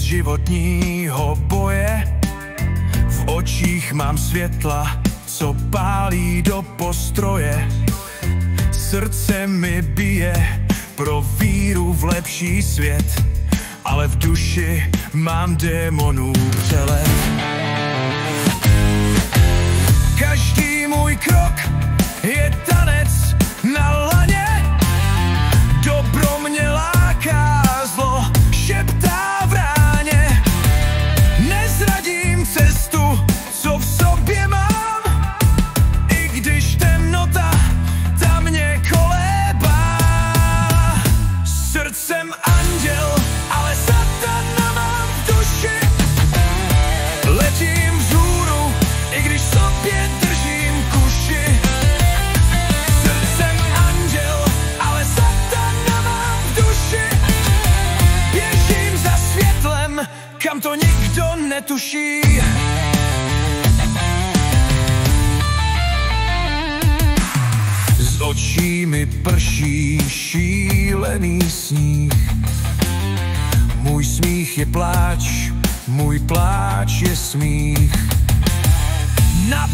životního boje. V očích mám světla, co pálí do postroje. Srdce mi bije pro víru v lepší svět, ale v duši mám démonů přelet. Každý můj krok je tanec na laně. Dobro mě láká, zlo šeptá v ráně. Nezradím cestu, co v sobě mám, i když temnota ta mě kolébá. Srdcem anděl, ale satana mám v duši. Letím vzhůru, i když sobě držím kuši. Srdcem anděl, ale satana mám v duši. Běžím za světlem, kam to nikdo netuší. Z očí mi prší šílený sníh. Můj smích je pláč, můj pláč je smích. Na